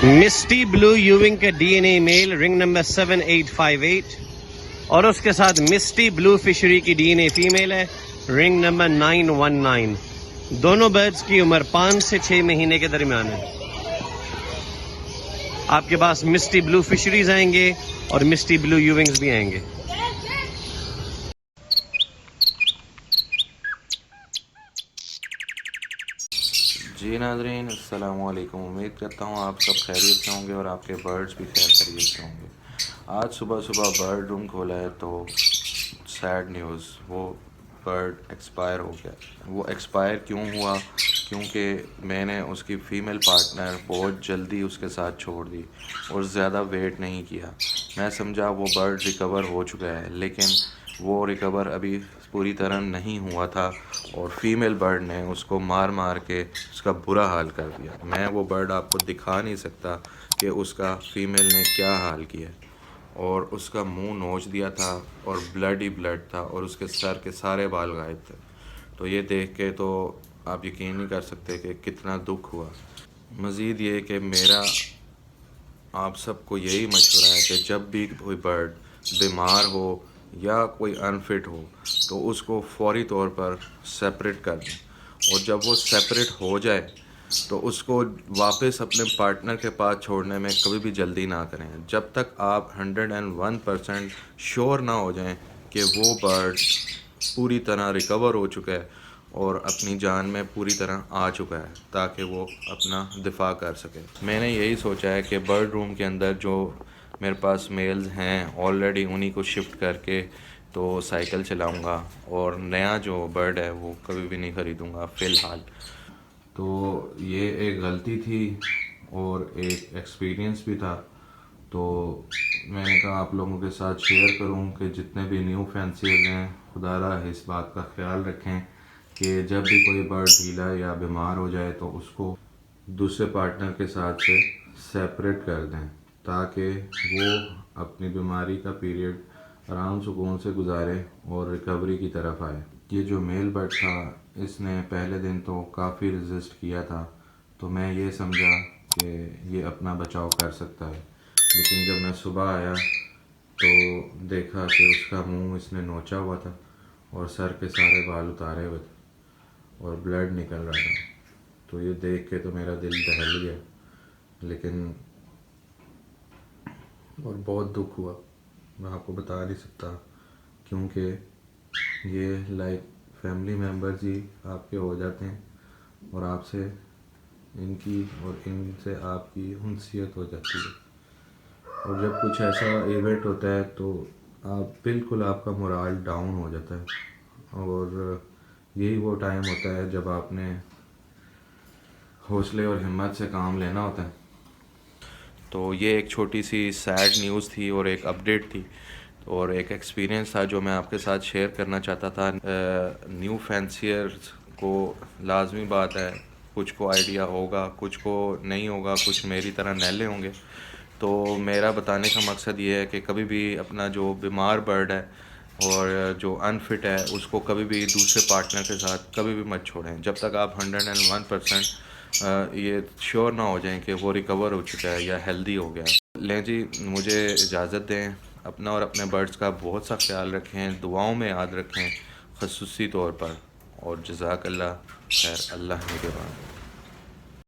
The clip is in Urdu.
مسٹی بلو یوونگ کا ڈی این اے میل رنگ نمبر 7858 اور اس کے ساتھ مسٹی بلو فشری کی ڈی این اے فیمیل ہے رنگ نمبر 919. دونوں برڈز کی عمر 5 سے 6 مہینے کے درمیان ہے. آپ کے پاس مسٹی بلو فشریز آئیں گے اور مسٹی بلو یوونگز بھی آئیں گے. جی ناظرین السلام علیکم. امید کرتا ہوں آپ سب خیریت سے ہوں گے اور آپ کے برڈز بھی خیریت سے ہوں گے. آج صبح برڈ روم کھولا ہے تو سیڈ نیوز، وہ برڈ ایکسپائر ہو گیا. وہ ایکسپائر کیوں ہوا؟ کیونکہ میں نے اس کی فیمیل پارٹنر بہت جلدی اس کے ساتھ چھوڑ دی اور زیادہ ویٹ نہیں کیا. میں سمجھا وہ برڈ ریکور ہو چکا ہے، لیکن وہ ریکور ابھی پوری طرح نہیں ہوا تھا اور فیمیل برڈ نے اس کو مار کے اس کا برا حال کر دیا. میں وہ برڈ آپ کو دکھا نہیں سکتا کہ اس کا فیمیل نے کیا حال کیا، اور اس کا منہ نوچ دیا تھا اور بلڈ ہی بلڈ تھا اور اس کے سر کے سارے بال غائب تھے. تو یہ دیکھ کے تو آپ یقین نہیں کر سکتے کہ کتنا دکھ ہوا. مزید یہ کہ میرا آپ سب کو یہی مشورہ ہے کہ جب بھی کوئی برڈ بیمار ہو یا کوئی انفٹ ہو تو اس کو فوری طور پر سیپریٹ کر دیں، اور جب وہ سیپریٹ ہو جائے تو اس کو واپس اپنے پارٹنر کے پاس چھوڑنے میں کبھی بھی جلدی نہ کریں جب تک آپ 101% شور نہ ہو جائیں کہ وہ برڈ پوری طرح ریکور ہو چکا ہے اور اپنی جان میں پوری طرح آ چکا ہے، تاکہ وہ اپنا دفاع کر سکے. میں نے یہی سوچا ہے کہ برڈ روم کے اندر جو میرے پاس میلز ہیں آلریڈی انہی کو شفٹ کر کے تو سائیکل چلاؤں گا، اور نیا جو برڈ ہے وہ کبھی بھی نہیں خریدوں گا فی الحال. تو یہ ایک غلطی تھی اور ایک ایکسپیرینس بھی تھا، تو میں نے کہا آپ لوگوں کے ساتھ شیئر کروں کہ جتنے بھی نیو فینسیئر ہیں خدا را اس بات کا خیال رکھیں کہ جب بھی کوئی برڈ ڈھیلا یا بیمار ہو جائے تو اس کو دوسرے پارٹنر کے ساتھ سے سیپریٹ کر دیں، تاکہ وہ اپنی بیماری کا پیریڈ آرام سکون سے گزارے اور ریکوری کی طرف آئے. یہ جو میل برڈ تھا اس نے پہلے دن تو کافی ریزسٹ کیا تھا، تو میں یہ سمجھا کہ یہ اپنا بچاؤ کر سکتا ہے. لیکن جب میں صبح آیا تو دیکھا کہ اس کا منہ اس نے نوچا ہوا تھا اور سر کے سارے بال اتارے ہوئے تھے اور بلڈ نکل رہا تھا. تو یہ دیکھ کے تو میرا دل دہل گیا، لیکن اور بہت دکھ ہوا. میں آپ کو بتا نہیں سکتا، کیونکہ یہ لائک فیملی ممبرز ہی آپ کے ہو جاتے ہیں اور آپ سے ان کی اور ان سے آپ کی انسیت ہو جاتی ہے. اور جب کچھ ایسا ایونٹ ہوتا ہے تو بالکل آپ کا مورال ڈاؤن ہو جاتا ہے، اور یہی وہ ٹائم ہوتا ہے جب آپ نے حوصلے اور ہمت سے کام لینا ہوتا ہے. تو یہ ایک چھوٹی سی سیڈ نیوز تھی اور ایک اپڈیٹ تھی اور ایک ایکسپیرینس تھا جو میں آپ کے ساتھ شیئر کرنا چاہتا تھا. نیو فینسیئرز کو لازمی بات ہے، کچھ کو آئیڈیا ہوگا، کچھ کو نہیں ہوگا، کچھ میری طرح نیلے ہوں گے. تو میرا بتانے کا مقصد یہ ہے کہ کبھی بھی اپنا جو بیمار برڈ ہے اور جو انفٹ ہے اس کو کبھی بھی دوسرے پارٹنر کے ساتھ کبھی بھی مت چھوڑیں جب تک آپ 101% یہ شیور نہ ہو جائیں کہ وہ ریکور ہو چکا ہے یا ہیلدی ہو گیا ہے. لیں جی، مجھے اجازت دیں. اپنا اور اپنے برڈز کا بہت سا خیال رکھیں، دعاؤں میں یاد رکھیں خصوصی طور پر، اور جزاک اللہ خیر. اللہ نگہبان.